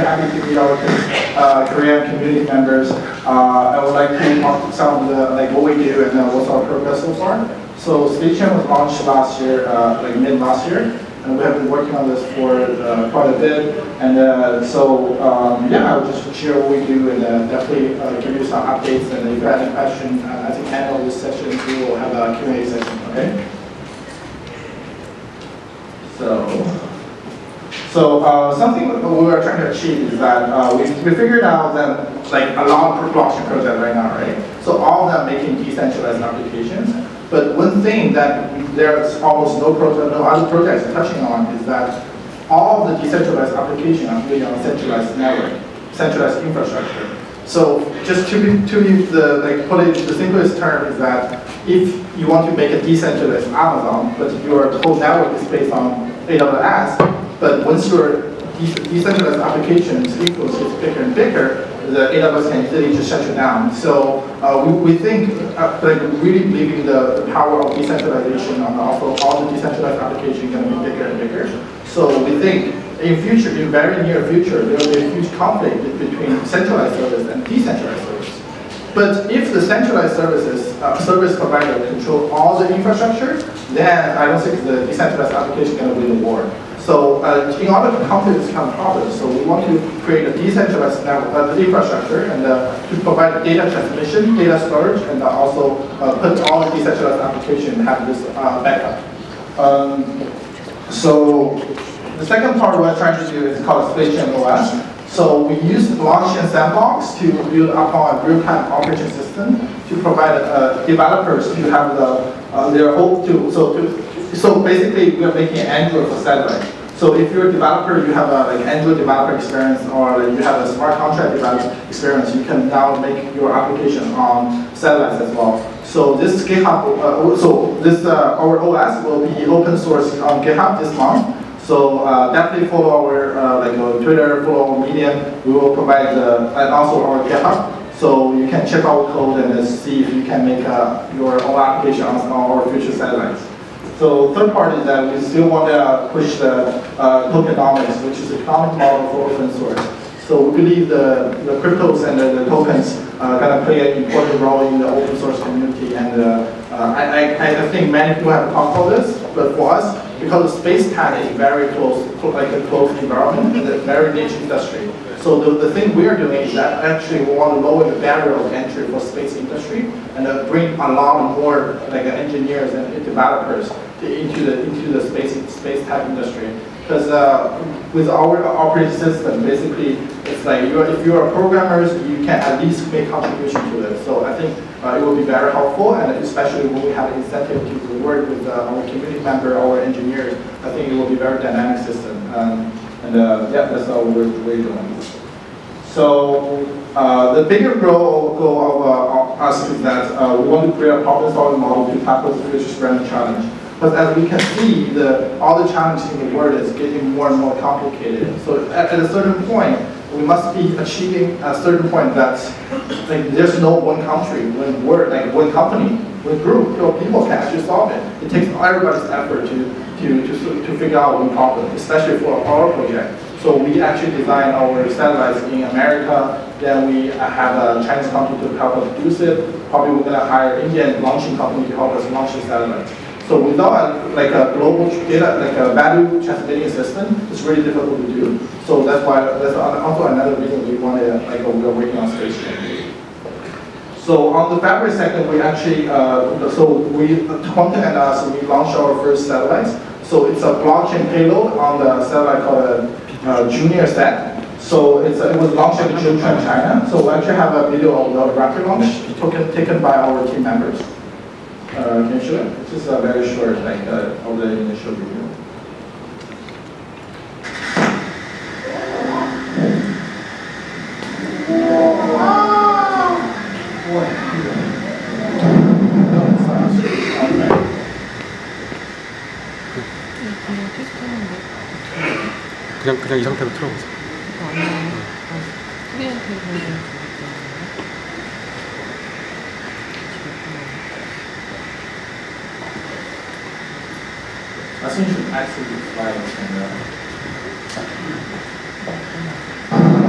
very happy to meet our Korean community members. I would like to talk about some of the what we do and what's our progress so far. So Spacechain was launched last year, mid last year, and we have been working on this for quite a bit. And yeah, I'll just share what we do and definitely give you some updates. And if you have any questions, at the end of this session, we will have a Q&A session. Okay. So something we were trying to achieve is that we figured out that like a lot of blockchain projects right now, right? So all of them making decentralized applications. But one thing that there's almost no project, no other projects touching on is that all of the decentralized applications are really on a centralized network, centralized infrastructure. So just to use put it in the simplest term is that if you want to make a decentralized Amazon, but your whole network is based on AWS, but once your decentralized applications influence gets bigger and bigger, the AWS can easily just shut you down. So we think, really believe in the power of decentralization, and also all the decentralized applications are going to be bigger and bigger. So we think in future, in very near future, there will be a huge conflict between centralized service and decentralized service. But if the centralized service provider control all the infrastructure, then I don't think the decentralized application is going to win the war. So in order to counter this kind of problem, so we want to create a decentralized infrastructure and to provide data transmission, data storage, and also put all the decentralized applications have this backup. So the second part we're trying to do is called Spacechain OS. So we use blockchain sandbox to build upon a real-time operating system to provide developers to have their whole so basically we are making an Android for satellite. So if you're a developer, you have an Android developer experience, or you have a smart contract developer experience, you can now make your application on satellites as well. So this GitHub, our OS will be open source on GitHub this month. So definitely follow our Twitter, follow our Medium. We will provide and also our GitHub. So you can check our code and see if you can make your own application on our future satellites. So third part is that we still want to push the tokenomics, which is the economic model for open source. So we believe the cryptos and the tokens are going to play an important role in the open source community. And I think many people have talked about this, but for us, because Spacechain is very close, like a closed environment, and a very niche industry. So the thing we are doing is that actually we want to lower the barrier of entry for space industry and bring a lot more engineers and developers into the space tech industry. Because with our operating system, basically, it's like if you're a programmer, you can at least make contribution to it. So I think it will be very helpful, and especially when we have an incentive to work with our community member, our engineers, I think it will be a very dynamic system. Yeah, that's all we're doing. So the bigger goal of us is that we want to create a problem-solving model to tackle the future spreading challenge. But as we can see, all the challenges in the world is getting more and more complicated. So at a certain point, we must be achieving a certain point that there's no one country, one company, one group of people can actually solve it. It takes everybody's effort to figure out one problem, especially for our project. So we actually design our satellites in America. Then we have a Chinese company to help us produce it. Probably we're going to hire an Indian launching company to help us launch the satellites. So without a global data, a value transmitting system, it's really difficult to do. So that's why that's also another reason we want to we're working on Spacechain. So on the February 2nd, we actually Quantum and us, we launched our first satellites. So it's a blockchain payload on the satellite called Junior Sat. So it was launched in June, China. So we actually have a video of the rocket launch taken by our team members. Can you show it? It's just very short, of the initial video. 그냥 이 상태로 틀어보세요. I think you should actually slide and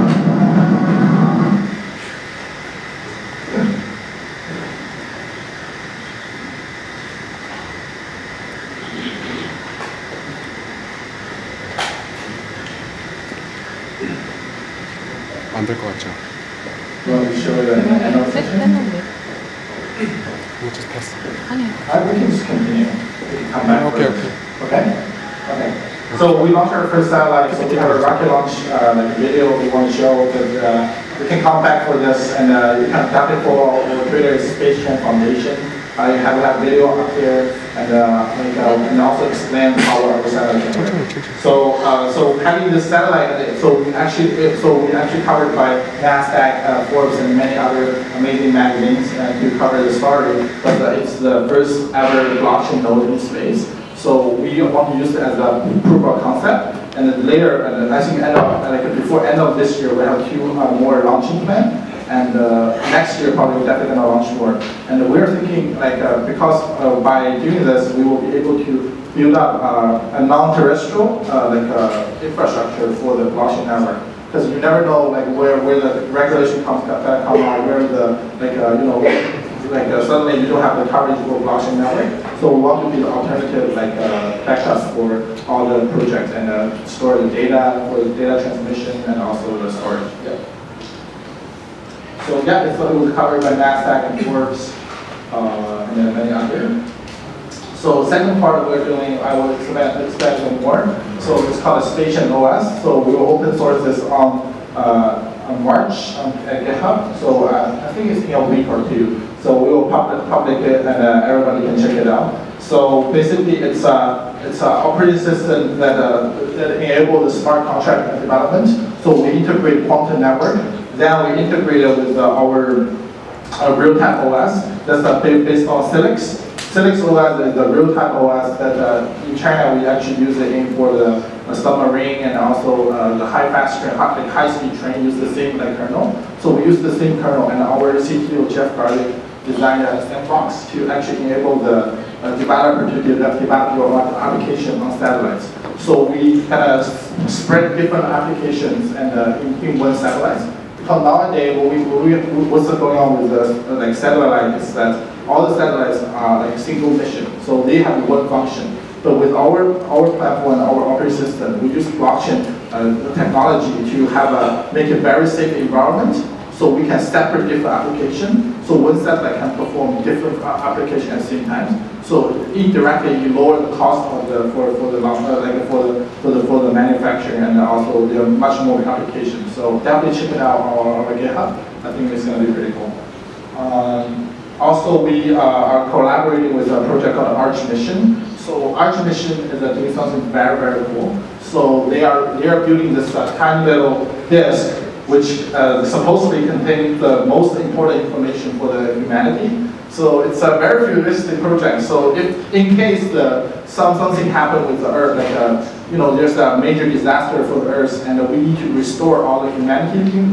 안 될 것 같죠? You want to show it at the end of the session? We'll just pass. We can just continue. We can come back. Okay. Okay. So we launched our first satellite. So we have a rocket launch like video we want to show that we can come back for this, and you can definitely follow our Twitter Spacechain Foundation. You have video up here, and also explain how our satellite works. So having this satellite, so we actually covered by NASDAQ, Forbes, and many other amazing magazines to cover the story. But it's the first ever blockchain node in space. So we want to use it as a proof of concept. And then later, I think before end of this year, we have 2 more launching plans. And next year, probably we're definitely going to launch more. And we're thinking, because by doing this, we will be able to build up a non-terrestrial infrastructure for the blockchain network. Because you never know where the regulation comes out, where suddenly you don't have the coverage for blockchain network. So we want to be the alternative backup for all the projects and store the data for the data transmission and also the storage. Yeah. So yeah, it was covered by NASDAQ and Forbes and then many others. So second part we're doing, I will expand more. So it's called a Spacechain OS. So we will open source this on March at GitHub. So I think it's in a week or 2. So we will public it and everybody can check it out. So basically it's an operating system that enables the smart contract development. So we integrate quantum network. Then we integrate it with our real-time OS. That's based on Silix. Silix OS is the real-time OS that in China we actually use it for the submarine and also the high-speed train use the same kernel. So we use the same kernel, and our CTO Jeff Garlick designed a sandbox to actually enable the developer to develop your application on satellites. So we kind of spread different applications and in one satellite. Because nowadays, what's going on with the satellite is that all the satellites are single mission, so they have one function. But with our platform and our operating system, we use blockchain technology to make a very safe environment, so we can separate different applications. So one satellite can perform different applications at the same time. So indirectly, you lower the cost of for the manufacturing, and also there are much more applications. So definitely check it out on our GitHub. I think it's going to be pretty cool. Also, we are collaborating with a project called Arch Mission. So Arch Mission is doing something very, very cool. So they are building this tiny little disk, which supposedly contains the most important information for the humanity. So it's a very futuristic project. So if in case something happened with the Earth, there's a major disaster for the Earth, and we need to restore all the humanity,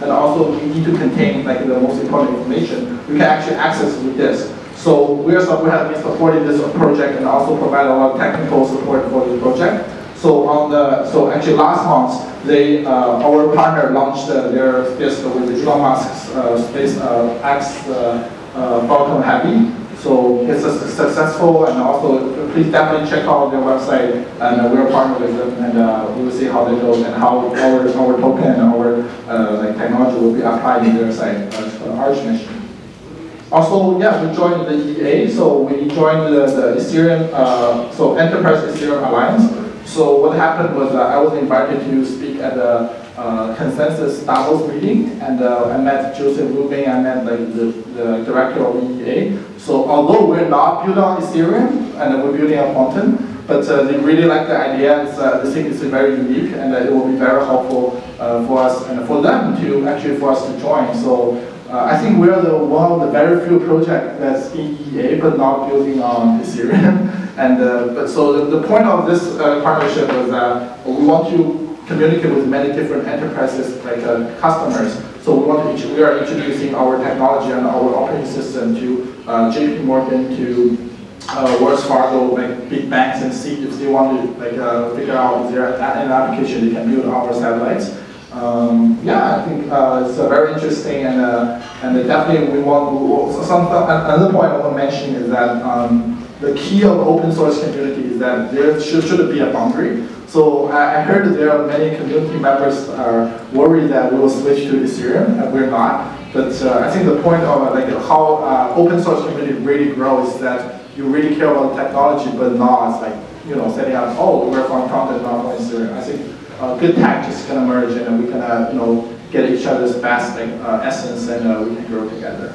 and also we need to contain the most important information, we can actually access with this. So we have been supporting this project and also provide a lot of technical support for the project. So actually last month, our partner launched their disk with Elon Musk's SpaceX Falcon Heavy. So it's successful, and also please definitely check out their website, and we're partnered with them, and we will see how that goes and how our token and our technology will be applied in their site Arch Mission. Also, yeah, we joined the EA, so we joined the Ethereum, so Enterprise Ethereum Alliance. So what happened was I was invited to speak at the Consensus Davos meeting, and I met Joseph Rubin, I met the director of EA. So although we're not building on Ethereum, and we're building on Quantum, but they really like the idea. They think it's very unique, and it will be very helpful for us and for them to for us to join. So I think we're one of the very few projects that's in EA but not building on Ethereum. And so the point of this partnership was that we want to communicate with many different enterprises, customers. So we are introducing our technology and our operating system to JP Morgan, to Wells Fargo, big banks, and see if they want to figure out if there an application they can build our satellites. Yeah, I think it's very interesting, and definitely we want. Another point I want to mention is that the key of open source community is that there shouldn't be a boundary. So I heard that there are many community members are worried that we will switch to Ethereum, and we're not. But I think the point of how open source community really grows is that you really care about the technology, but not setting up, oh, we work on content, not on Ethereum. I think good tech is gonna merge, and we can get each other's best essence, and we can grow together.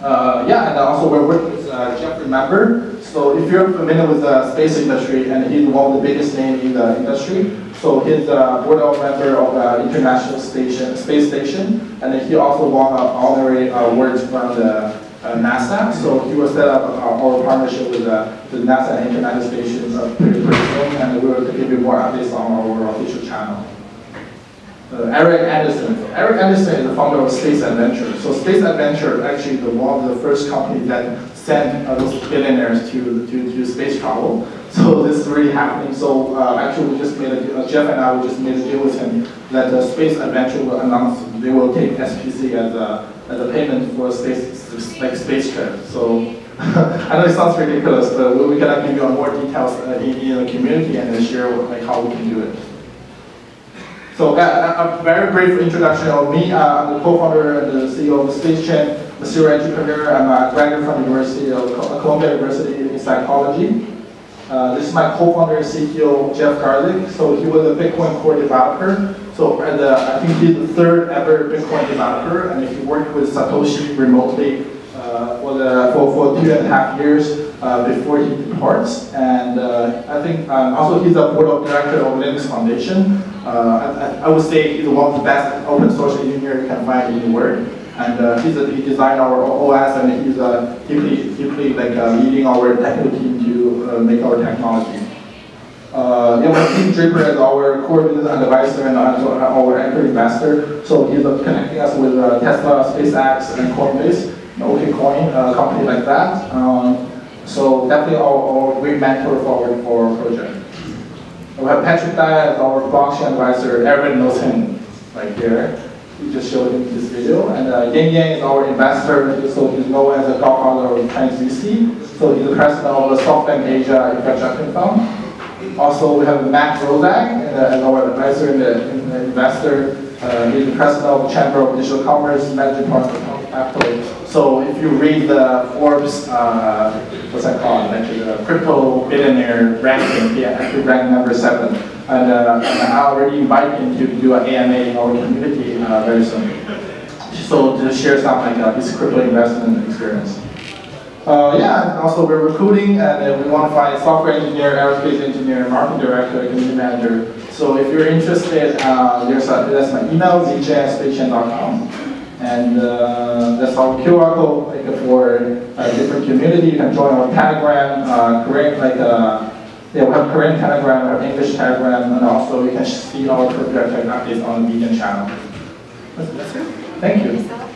Yeah, and also we're working with Jeff Remember. So if you're familiar with the space industry, and he's one of the biggest names in the industry, so he's the board member of the International Space Station, and he also won an honorary award from the NASA. So he will set up our partnership with NASA and International Station pretty soon, and we will give you more updates on our official channel. Eric Anderson. So Eric Anderson is the founder of Space Adventure. So Space Adventure actually is one of the first companies that sent those billionaires to space travel. So this is really happening. So actually, we just made Jeff and I just made a deal with him that Space Adventure will announce they will take SPC as a payment for space trip. So I know it sounds ridiculous, but we're gonna give you more details in the community and then share how we can do it. So a very brief introduction of me. I'm the co-founder and the CEO of Spacechain. I'm a serial entrepreneur. I'm a graduate from the University of Columbia University in psychology. This is my co-founder and CTO, Jeff Garlick. So he was a Bitcoin core developer. So I think he's the third ever Bitcoin developer, and he worked with Satoshi remotely for 2.5 years before he departs. And I think also he's a board of director of Ling's Foundation. I would say he's one of the best open source engineers you can find in the world. And he designed our OS, and he's deeply leading our technical team to make our technology. My team Draper is our core business advisor and our anchor investor. So he's connecting us with Tesla, SpaceX, and Coinbase, OKCoin, a company like that. So definitely our great mentor for our project. We have Patrick Dai as our blockchain advisor. Everyone knows him right here. We just showed him this video. And Yang Yang is our investor, so he's known as a godfather of Chinese VC. So he's the president of the SoftBank Asia Infrastructure Fund. Also, we have Matt Rozak as our advisor and the investor. He's the president of the Chamber of Digital Commerce, managing partner of Capital. So if you read the Forbes, what's that called? The crypto billionaire ranking, he actually ranked number 7. And I already invite him to do an AMA in our community very soon. So to share some his crypto investment experience. Yeah, and also we're recruiting, and we want to find software engineer, aerospace engineer, marketing director, community manager. So if you're interested, that's my email, zeezheng@spacechain.com. And that's our QR code for a different community. You can join our Telegram, Korean, we have Korean Telegram, we have English Telegram, and also you can see our project updates on the Medium channel. That's it. Thank you.